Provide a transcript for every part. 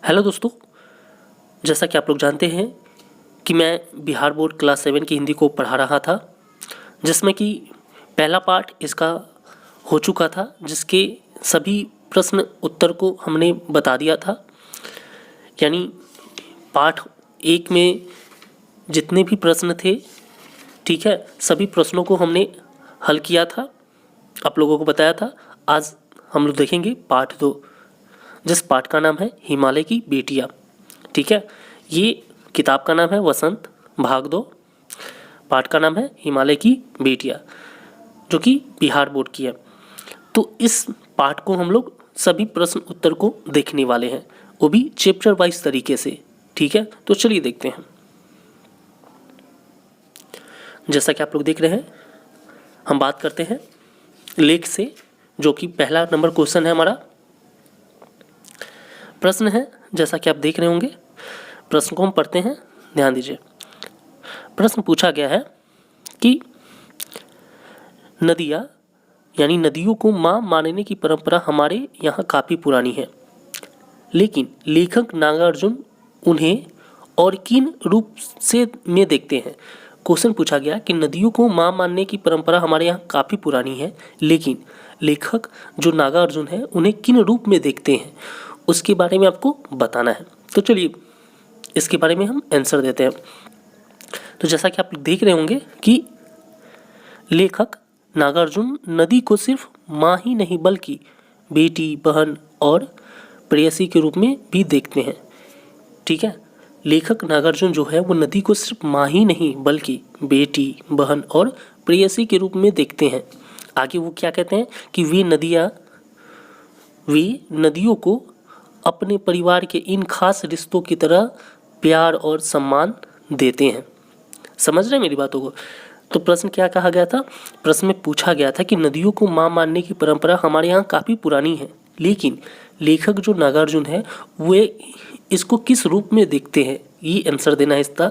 Hello दोस्तों, जैसा कि आप लोग जानते हैं कि मैं बिहार बोर्ड क्लास 7 की हिंदी को पढ़ा रहा था, जिसमें कि पहला पार्ट इसका हो चुका था, जिसके सभी प्रश्न उत्तर को हमने बता दिया था। यानी पार्ट 1 में जितने भी प्रश्न थे, ठीक है, सभी प्रश्नों को हमने हल किया था, आप लोगों को बताया था। आज हम लोग देखेंगे पार्ट 2, जिस पाठ का नाम है हिमालय की बेटियाँ। ठीक है, ये किताब का नाम है वसंत भाग 2, पाठ का नाम है हिमालय की बेटियाँ, जो कि बिहार बोर्ड की है। तो इस पाठ को हम लोग सभी प्रश्न उत्तर को देखने वाले हैं, वो भी चैप्टर वाइज तरीके से। ठीक है, तो चलिए देखते हैं। जैसा कि आप लोग देख रहे हैं, हम बात करते हैं लेख से, जो कि पहला नंबर क्वेश्चन है हमारा। प्रश्न है, जैसा कि आप देख रहे होंगे, प्रश्न को हम पढ़ते हैं, ध्यान दीजिए। प्रश्न पूछा गया है कि नदियाँ यानी नदियों को माँ मानने की परंपरा हमारे यहाँ काफ़ी पुरानी है, लेकिन लेखक नागार्जुन उन्हें और किन रूप से में देखते हैं। क्वेश्चन पूछा गया कि नदियों को माँ मानने की परंपरा हमारे यहाँ काफ़ी पुरानी है, लेकिन लेखक जो नागार्जुन है उन्हें किन रूप में देखते हैं, उसके बारे में आपको बताना है। तो चलिए इसके बारे में हम आंसर देते हैं। तो जैसा कि आप देख रहे होंगे कि लेखक नागार्जुन नदी को सिर्फ माँ ही नहीं बल्कि बेटी, बहन और प्रेयसी के रूप में भी देखते हैं। ठीक है, लेखक नागार्जुन जो है वो नदी को सिर्फ माँ ही नहीं बल्कि बेटी, बहन और प्रेयसी के रूप में देखते हैं। आगे वो क्या कहते हैं कि वे नदियों को अपने परिवार के इन खास रिश्तों की तरह प्यार और सम्मान देते हैं। समझ रहे हैं मेरी बातों को? तो प्रश्न क्या कहा गया था? प्रश्न में पूछा गया था कि नदियों को माँ मानने की परंपरा हमारे यहाँ काफ़ी पुरानी है, लेकिन लेखक जो नागार्जुन है वे इसको किस रूप में देखते हैं, ये आंसर देना है इसका।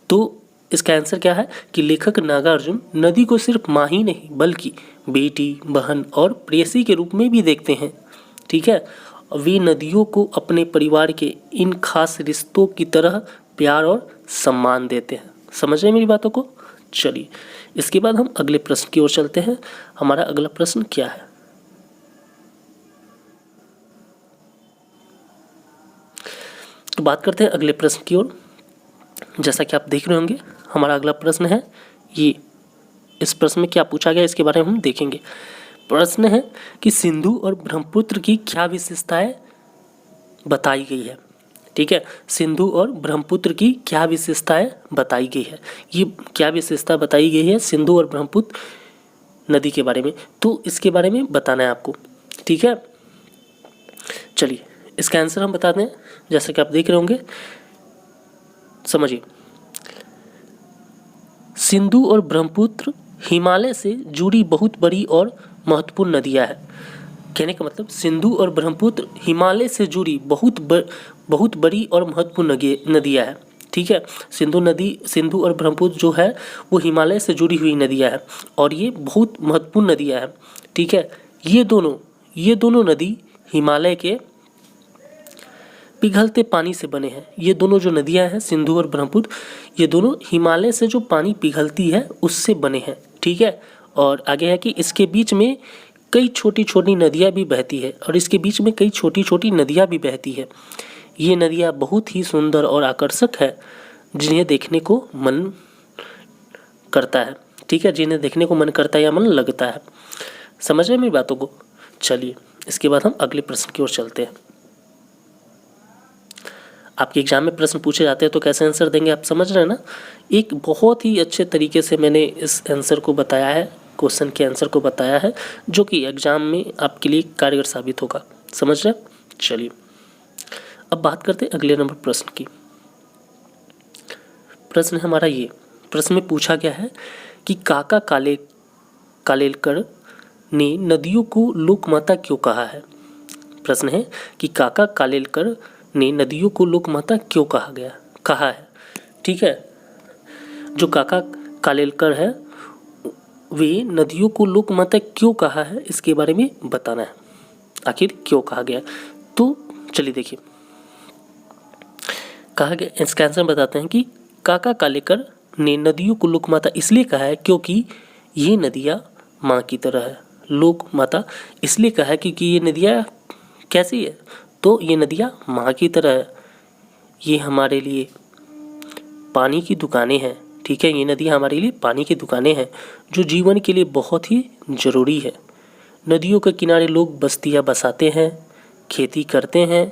तो इसका आंसर क्या है कि लेखक नागार्जुन नदी को सिर्फ माँ ही नहीं बल्कि बेटी, बहन और प्रेयसी के रूप में भी देखते हैं। ठीक है, वे नदियों को अपने परिवार के इन खास रिश्तों की तरह प्यार और सम्मान देते हैं। समझ रहे हैं मेरी बातों को? चलिए इसके बाद हम अगले प्रश्न की ओर चलते हैं। हमारा अगला प्रश्न क्या है? तो बात करते हैं अगले प्रश्न की ओर। जैसा कि आप देख रहे होंगे, हमारा अगला प्रश्न है ये। इस प्रश्न में क्या पूछा गया इसके बारे में हम देखेंगे। प्रश्न है कि सिंधु और ब्रह्मपुत्र की क्या विशेषताएं बताई गई है। ठीक है, सिंधु और ब्रह्मपुत्र की क्या विशेषताएं बताई गई है। ये क्या विशेषता बताई गई है सिंधु और ब्रह्मपुत्र नदी के बारे में, तो इसके बारे में बताना है आपको। ठीक है, चलिए इसका आंसर हम बता दें। जैसा कि आप देख रहे होंगे, समझिए, सिंधु और ब्रह्मपुत्र हिमालय से जुड़ी बहुत बड़ी और महत्वपूर्ण नदियाँ हैं। कहने का मतलब सिंधु और ब्रह्मपुत्र हिमालय से जुड़ी बहुत बड़ी और महत्वपूर्ण नदियाँ हैं। ठीक है, सिंधु और ब्रह्मपुत्र जो है वो हिमालय से जुड़ी हुई नदियाँ हैं और ये बहुत महत्वपूर्ण नदियाँ हैं। ठीक है, ये दोनों नदी हिमालय के पिघलते पानी से बने हैं। ये दोनों जो नदियाँ हैं सिंधु और ब्रह्मपुत्र, ये दोनों हिमालय से जो पानी पिघलती है उससे बने हैं। ठीक है, और आगे है कि इसके बीच में कई छोटी छोटी नदियाँ भी बहती है और इसके बीच में कई छोटी छोटी नदियाँ भी बहती है। ये नदियाँ बहुत ही सुंदर और आकर्षक है, जिन्हें देखने को मन करता है। ठीक है, जिन्हें देखने को मन करता है या मन लगता है। समझ रहे हैं मेरी बातों को? चलिए इसके बाद हम अगले प्रश्न की ओर चलते हैं। आपके एग्जाम में प्रश्न पूछे जाते हैं तो कैसे आंसर देंगे, आप समझ रहे हैं ना? एक बहुत ही अच्छे तरीके से मैंने इस आंसर को बताया है, क्वेश्चन के आंसर को बताया है, जो कि एग्जाम में आपके लिए कारगर साबित होगा। समझ रहे हैं? चलिए अब बात करते हैं अगले नंबर प्रश्न की। प्रश्न है हमारा ये। प्रश्न में पूछा गया है कि काका कालेलकर ने नदियों को लोकमाता क्यों कहा है। प्रश्न है कि काका कालेलकर ने नदियों को लोकमाता क्यों कहा है। ठीक है, जो काका कालेलकर है वे नदियों को लोकमाता क्यों कहा है, इसके बारे में बताना है, आखिर क्यों कहा गया। तो चलिए देखिए, कहा गया, इसका आंसर बताते हैं कि काका कालेकर ने नदियों को लोक माता इसलिए कहा है क्योंकि ये नदियाँ माँ की तरह है। लोक माता इसलिए कहा है क्योंकि ये नदियाँ कैसी है, तो ये नदियाँ माँ की तरह है। ये हमारे लिए पानी की दुकानें हैं। ठीक है, ये नदियाँ हमारे लिए पानी की दुकानें हैं जो जीवन के लिए बहुत ही ज़रूरी है। नदियों के किनारे लोग बस्तियाँ बसाते हैं, खेती करते हैं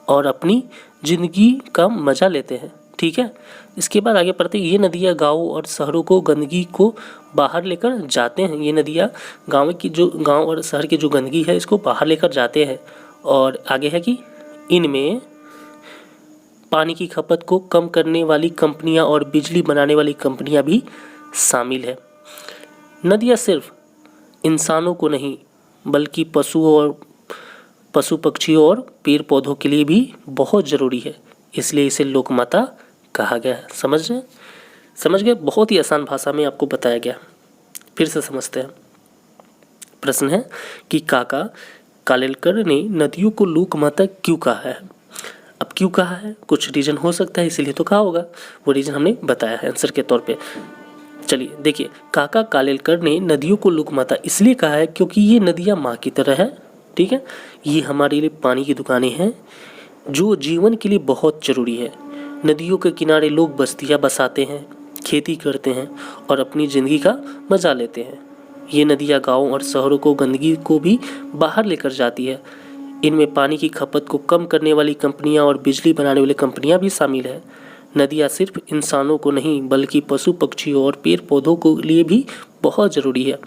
और अपनी ज़िंदगी का मज़ा लेते हैं। ठीक है, इसके बाद आगे पढ़ते हैं। ये नदियाँ गाँव और शहरों को गंदगी को बाहर लेकर जाते हैं। ये नदियाँ गाँव और शहर की जो गंदगी है इसको बाहर लेकर जाते हैं। और आगे है कि इनमें पानी की खपत को कम करने वाली कंपनियां और बिजली बनाने वाली कंपनियां भी शामिल है। नदियाँ सिर्फ इंसानों को नहीं बल्कि पशु पक्षियों और पेड़ पौधों के लिए भी बहुत ज़रूरी है, इसलिए इसे लोक माता कहा गया है। समझ गए? बहुत ही आसान भाषा में आपको बताया गया। फिर से समझते हैं। प्रश्न है कि काका कालेलकर ने नदियों को लोक माता क्यों कहा है। अब क्यों कहा है, कुछ रीज़न हो सकता है इसीलिए तो कहा होगा, वो रीज़न हमने बताया है आंसर के तौर पे। चलिए देखिए, काका कालेलकर ने नदियों को लोक माता इसलिए कहा है क्योंकि ये नदियाँ माँ की तरह है। ठीक है, ये हमारे लिए पानी की दुकानें हैं जो जीवन के लिए बहुत ज़रूरी है। नदियों के किनारे लोग बस्तियाँ बसाते हैं, खेती करते हैं और अपनी ज़िंदगी का मज़ा लेते हैं। ये नदियाँ गाँव और शहरों को गंदगी को भी बाहर लेकर जाती है। इनमें पानी की खपत को कम करने वाली कंपनियां और बिजली बनाने वाली कंपनियां भी शामिल है। नदियाँ सिर्फ इंसानों को नहीं बल्कि पशु पक्षियों और पेड़ पौधों के लिए भी बहुत ज़रूरी है,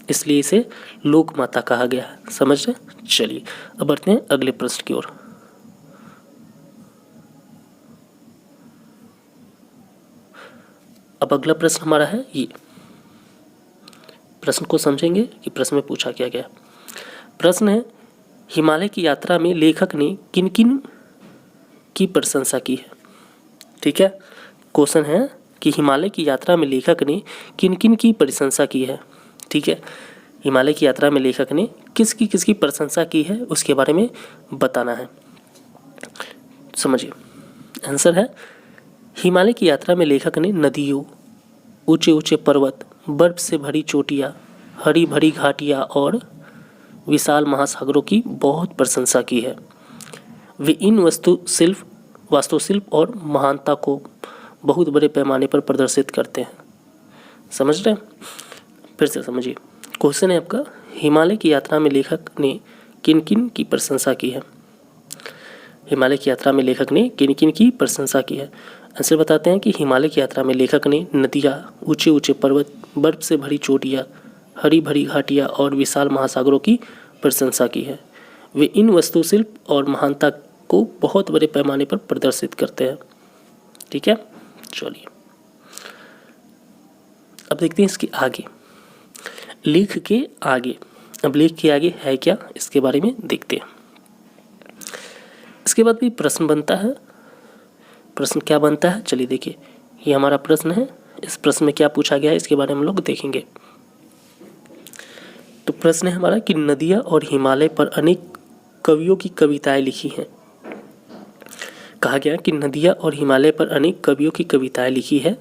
इसलिए इसे लोक माता कहा गया है। समझ रहे? चलिए अब बढ़ते हैं अगले प्रश्न की ओर। अब अगला प्रश्न हमारा है ये। प्रश्न को समझेंगे कि प्रश्न में पूछा क्या गया। प्रश्न है, हिमालय की यात्रा में लेखक ने किन किन की प्रशंसा की है। ठीक है, क्वेश्चन है कि हिमालय की यात्रा में लेखक ने किन किन की प्रशंसा की है। ठीक है, हिमालय की यात्रा में लेखक ने किसकी प्रशंसा की है उसके बारे में बताना है। समझिए, आंसर है हिमालय की यात्रा में लेखक ने नदियों, ऊंचे ऊंचे पर्वत, बर्फ से भरी चोटियाँ, हरी भरी घाटियाँ और विशाल महासागरों की बहुत प्रशंसा की है। वे इन वास्तुशिल्प और महानता को बहुत बड़े पैमाने पर प्रदर्शित करते हैं। समझ रहे हैं? फिर से समझिए, क्वेश्चन है आपका, हिमालय की यात्रा में लेखक ने किन किन की प्रशंसा की है। हिमालय की यात्रा में लेखक ने किन किन की प्रशंसा की है। आंसर बताते हैं कि हिमालय की यात्रा में लेखक ने नदियाँ, ऊंचे ऊंचे पर्वत, बर्फ से भरी चोटियाँ, हरी भरी घाटियाँ और विशाल महासागरों की प्रशंसा की है। वे इन वास्तुशिल्प और महानता को बहुत बड़े पैमाने पर प्रदर्शित करते हैं। ठीक है, चलिए अब देखते हैं इसके आगे, लेख के आगे। अब लेख के आगे है क्या, इसके बारे में देखते हैं। इसके बाद भी प्रश्न बनता है। प्रश्न क्या बनता है, चलिए देखिए, ये हमारा प्रश्न है। इस प्रश्न में क्या पूछा गया है इसके बारे में हम लोग देखेंगे। तो प्रश्न है हमारा कि नदियाँ और हिमालय पर अनेक कवियों की कविताएं लिखी हैं। कहा गया कि नदियाँ और हिमालय पर अनेक कवियों की कविताएं लिखी है।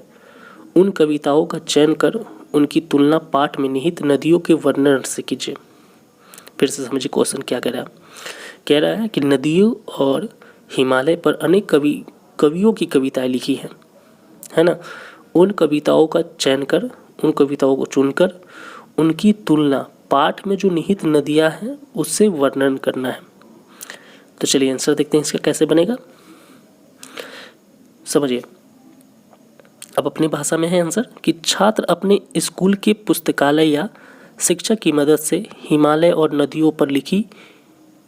उन कविताओं का चयन कर उनकी तुलना पाठ में निहित नदियों के वर्णन से कीजिए। फिर से समझिए क्वेश्चन क्या कह रहा है कि नदियों और हिमालय पर अनेक कवियों की कविताएं लिखी हैं, है ना। उन कविताओं का चयन कर, उन कविताओं को चुनकर उनकी तुलना पाठ में जो निहित नदियाँ हैं उससे वर्णन करना है। तो चलिए आंसर देखते हैं इसका कैसे बनेगा। समझिए, अब अपनी भाषा में है आंसर कि छात्र अपने स्कूल के पुस्तकालय या शिक्षक की मदद से हिमालय और नदियों पर लिखी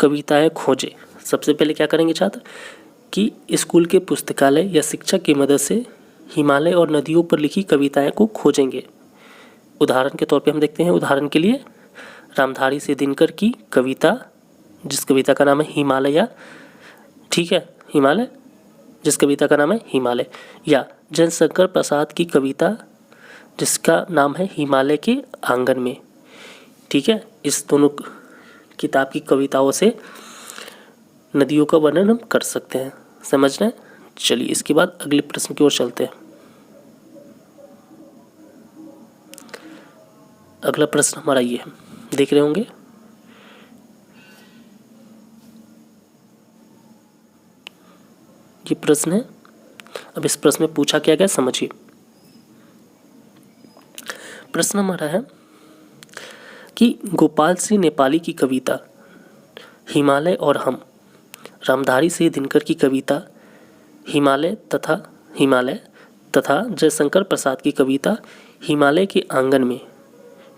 कविताएं खोजें। सबसे पहले क्या करेंगे छात्र कि स्कूल के पुस्तकालय या शिक्षक की मदद से हिमालय और नदियों पर लिखी कविताएं को खोजेंगे। उदाहरण के तौर पे हम देखते हैं, उदाहरण के लिए रामधारी से दिनकर की कविता, जिस कविता का नाम है हिमालय। ठीक है, हिमालय, जिस कविता का नाम है हिमालय, या जनशंकर प्रसाद की कविता जिसका नाम है हिमालय के आंगन में। ठीक है, इस दोनों किताब की कविताओं से नदियों का वर्णन हम कर सकते हैं। समझ रहे हैं? चलिए इसके बाद अगले प्रश्न की ओर चलते हैं। अगला प्रश्न हमारा ये है, देख रहे होंगे। ये प्रश्न है। अब इस प्रश्न में पूछा क्या गया समझिए। प्रश्न हमारा है कि गोपाल सिंह नेपाली की कविता हिमालय और हम, रामधारी सिंह दिनकर की कविता हिमालय तथा जयशंकर प्रसाद की कविता हिमालय के आंगन में,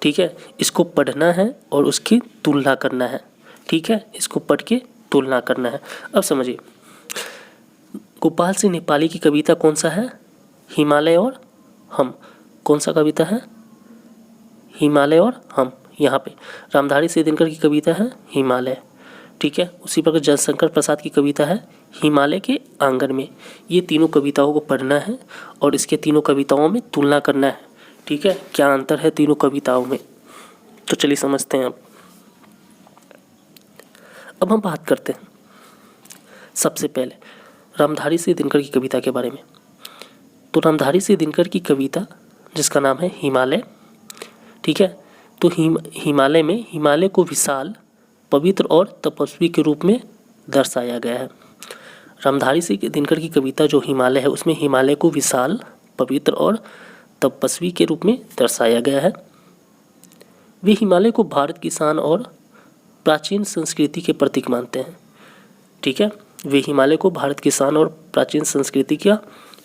ठीक है, इसको पढ़ना है और उसकी तुलना करना है। ठीक है, इसको पढ़ के तुलना करना है। अब समझिए, गोपाल सिंह नेपाली की कविता कौन सा है? हिमालय और हम। कौन सा कविता है? हिमालय और हम। यहाँ पे रामधारी सिंह दिनकर की कविता है हिमालय, ठीक है। उसी प्रकार जयशंकर प्रसाद की कविता है हिमालय के आंगन में। ये तीनों कविताओं को पढ़ना है और इसके तीनों कविताओं में तुलना करना है, ठीक है, क्या अंतर है तीनों कविताओं में। तो चलिए समझते हैं। अब हम बात करते हैं सबसे पहले रामधारी सिंह दिनकर की कविता के बारे में। तो रामधारी सिंह दिनकर की कविता जिसका नाम है हिमालय, ठीक है। तो हिमालय में हिमालय को विशाल, पवित्र और तपस्वी के रूप में दर्शाया गया है। रामधारी सिंह दिनकर की कविता जो हिमालय है उसमें हिमालय को विशाल, पवित्र और तपस्वी के रूप में दर्शाया गया है। वे हिमालय को भारत की शान और प्राचीन संस्कृति के प्रतीक मानते हैं, ठीक है। वे हिमालय को भारत की शान और प्राचीन संस्कृति का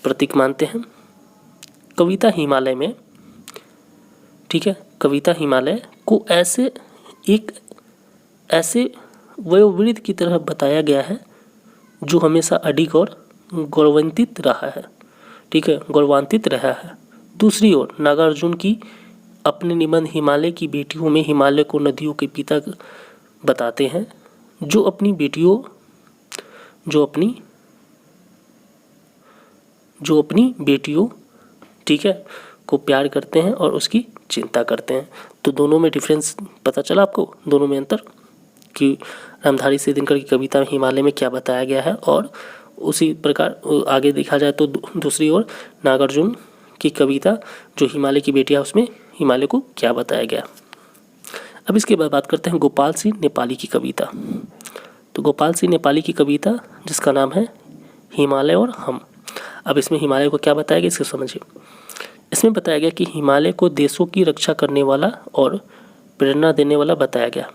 प्रतीक मानते हैं। कविता हिमालय में, ठीक है, कविता हिमालय को ऐसे वयोवृद्ध की तरह बताया गया है जो हमेशा अडिग और गौरवान्वित रहा है, ठीक है, गौरवान्वित रहा है। दूसरी ओर नागार्जुन की अपने निबंध हिमालय की बेटियों में हिमालय को नदियों के पिता बताते हैं, जो अपनी बेटियों, ठीक है, को प्यार करते हैं और उसकी चिंता करते हैं। तो दोनों में डिफरेंस पता चला आपको, दोनों में अंतर, कि रामधारी सिंह दिनकर की कविता में हिमालय में क्या बताया गया है और उसी प्रकार आगे देखा जाए तो दूसरी ओर नागार्जुन की कविता जो हिमालय की बेटियां उसमें हिमालय को क्या बताया गया। अब इसके बाद बात करते हैं गोपाल सिंह नेपाली की कविता। तो गोपाल सिंह नेपाली की कविता जिसका नाम है हिमालय और हम। अब इसमें हिमालय को क्या बताया गया इसको समझिए। इसमें बताया गया कि हिमालय को देशों की रक्षा करने वाला और प्रेरणा देने वाला बताया गया।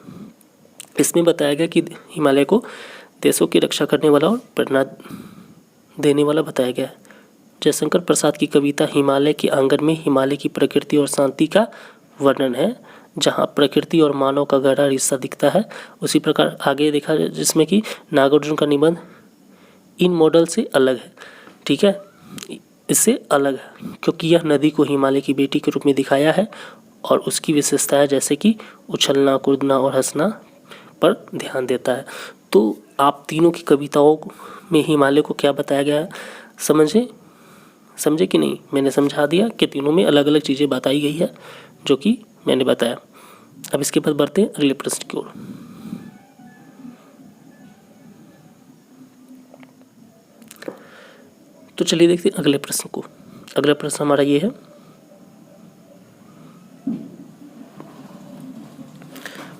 इसमें बताया गया कि हिमालय को देशों की रक्षा करने वाला और प्रेरणा देने वाला बताया गया। जयशंकर प्रसाद की कविता हिमालय के आंगन में हिमालय की प्रकृति और शांति का वर्णन है, जहाँ प्रकृति और मानव का गहरा रिश्ता दिखता है। उसी प्रकार आगे देखा जिसमें कि नागार्जुन का निबंध इन मॉडल से अलग है, ठीक है, इससे अलग है क्योंकि यह नदी को हिमालय की बेटी के रूप में दिखाया है और उसकी विशेषताएं जैसे कि उछलना, कूदना और हंसना पर ध्यान देता है। तो आप तीनों की कविताओं में हिमालय को क्या बताया गया है समझे कि नहीं? मैंने समझा दिया कि तीनों में अलग अलग चीज़ें बताई गई है जो कि मैंने बताया। अब इसके बाद बढ़ते हैं अगले प्रश्न की ओर। तो चलिए देखते हैं अगले प्रश्न को। अगला प्रश्न हमारा ये है,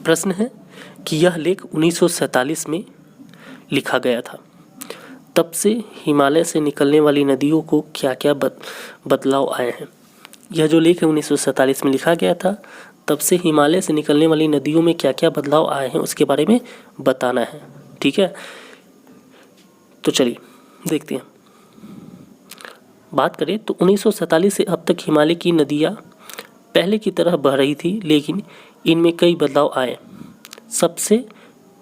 प्रश्न है कि यह लेख 1947 में लिखा गया था, तब से हिमालय से निकलने वाली नदियों को क्या क्या बदलाव आए हैं। यह जो लेख है 1947 में लिखा गया था, तब से हिमालय से निकलने वाली नदियों में क्या क्या बदलाव आए हैं उसके बारे में बताना है, ठीक है। तो चलिए देखते हैं। बात करें तो 1947 से अब तक हिमालय की नदियाँ पहले की तरह बह रही थी, लेकिन इनमें कई बदलाव आए। सबसे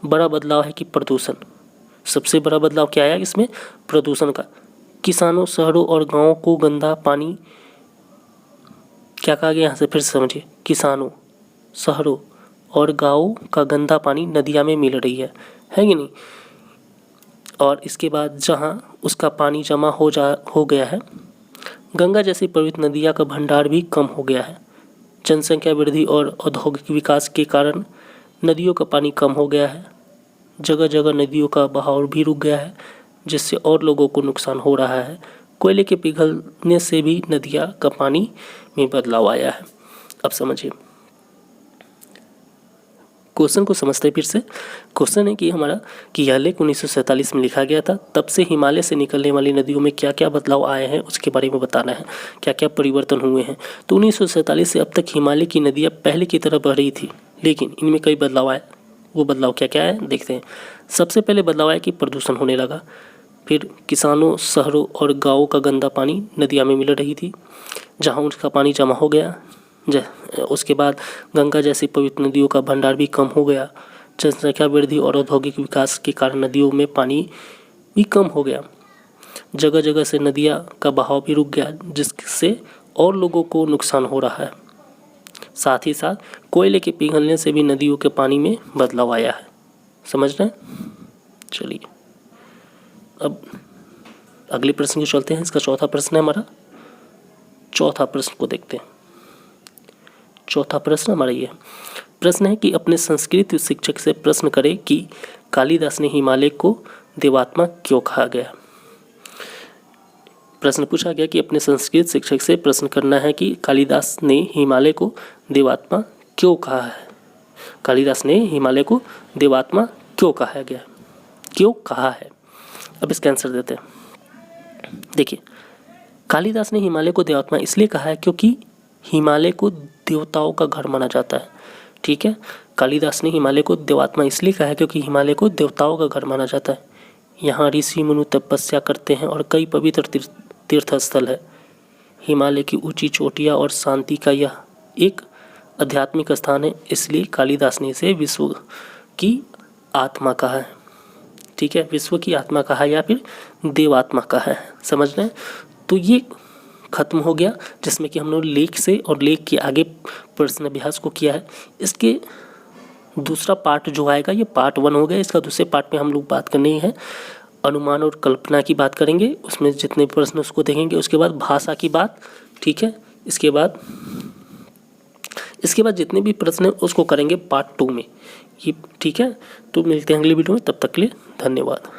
बड़ा बदलाव है कि प्रदूषण। सबसे बड़ा बदलाव क्या आया इसमें? प्रदूषण का। किसानों, शहरों और गांवों को गंदा पानी, क्या कहा गया यहाँ से फिर से समझिए, किसानों, शहरों और गांवों का गंदा पानी नदियाँ में मिल रही है कि नहीं। और इसके बाद जहाँ उसका पानी जमा हो गया है, गंगा जैसी पवित्र नदियाँ का भंडार भी कम हो गया है। जनसंख्या वृद्धि और औद्योगिक विकास के कारण नदियों का पानी कम हो गया है। जगह जगह नदियों का बहाव भी रुक गया है। जिससे और लोगों को नुकसान हो रहा है। कोयले के पिघलने से भी नदियाँ का पानी में बदलाव आया है। अब समझिए, क्वेश्चन को समझते हैं फिर से। क्वेश्चन है कि हमारा कि यह लेख 1947 में लिखा गया था, तब से हिमालय से निकलने वाली नदियों में क्या क्या बदलाव आए हैं उसके बारे में बताना है, क्या क्या परिवर्तन हुए हैं। तो 1947 से अब तक हिमालय की नदियाँ पहले की तरह बह रही थी, लेकिन इनमें कई बदलाव आए। वो बदलाव क्या क्या है देखते हैं। सबसे पहले बदलाव आया कि प्रदूषण होने लगा। फिर किसानों, शहरों और गाँवों का गंदा पानी नदियाँ में मिल रही थी, जहाँ उसका पानी जमा हो गया। उसके बाद गंगा जैसी पवित्र नदियों का भंडार भी कम हो गया। जनसंख्या वृद्धि और औद्योगिक विकास के कारण नदियों में पानी भी कम हो गया। जगह जगह से नदियाँ का बहाव भी रुक गया, जिससे और लोगों को नुकसान हो रहा है। साथ ही साथ कोयले के पिघलने से भी नदियों के पानी में बदलाव आया है। समझ रहे हैं? चलिए अब अगले प्रश्न को चलते हैं। इसका चौथा प्रश्न है हमारा। चौथा प्रश्न को देखते हैं। चौथा प्रश्न हमारा ये प्रश्न है कि अपने संस्कृत शिक्षक से प्रश्न करें कि कालिदास ने हिमालय को देवात्मा क्यों कहा गया। प्रश्न पूछा गया कि अपने संस्कृत शिक्षक से प्रश्न करना है कि कालिदास ने हिमालय को देवात्मा क्यों कहा है। कालिदास ने हिमालय को देवात्मा क्यों कहा गया, क्यों कहा है। अब इसका आंसर देते हैं। देखिए, कालिदास ने हिमालय को देवात्मा इसलिए कहा है क्योंकि हिमालय को देवताओं का घर माना जाता है। ठीक है, कालिदास ने हिमालय को देवात्मा इसलिए कहा है क्योंकि हिमालय को देवताओं का घर माना जाता है। यहाँ ऋषि मुनि तपस्या करते हैं और कई पवित्र तीर्थ स्थल है। हिमालय की ऊंची चोटियाँ और शांति का यह एक आध्यात्मिक स्थान है, इसलिए कालिदास ने इसे विश्व की आत्मा कहा है। ठीक है, विश्व की आत्मा कहा या फिर देवात्मा कहा है। समझ रहे हैं? तो ये खत्म हो गया, जिसमें कि हम लोग लेख से और लेख के आगे प्रश्न अभ्यास को किया है। इसके दूसरा पार्ट जो आएगा, ये पार्ट 1 हो गया। इसका दूसरे पार्ट में हम लोग बात करनी है अनुमान और कल्पना की बात करेंगे। उसमें जितने प्रश्न उसको देखेंगे। उसके बाद भाषा की बात। ठीक है, इसके बाद जितने भी प्रश्न हैं उसको करेंगे पार्ट 2 में। ये ठीक है, तो मिलते हैं अगली वीडियो में। तब तक के लिए धन्यवाद।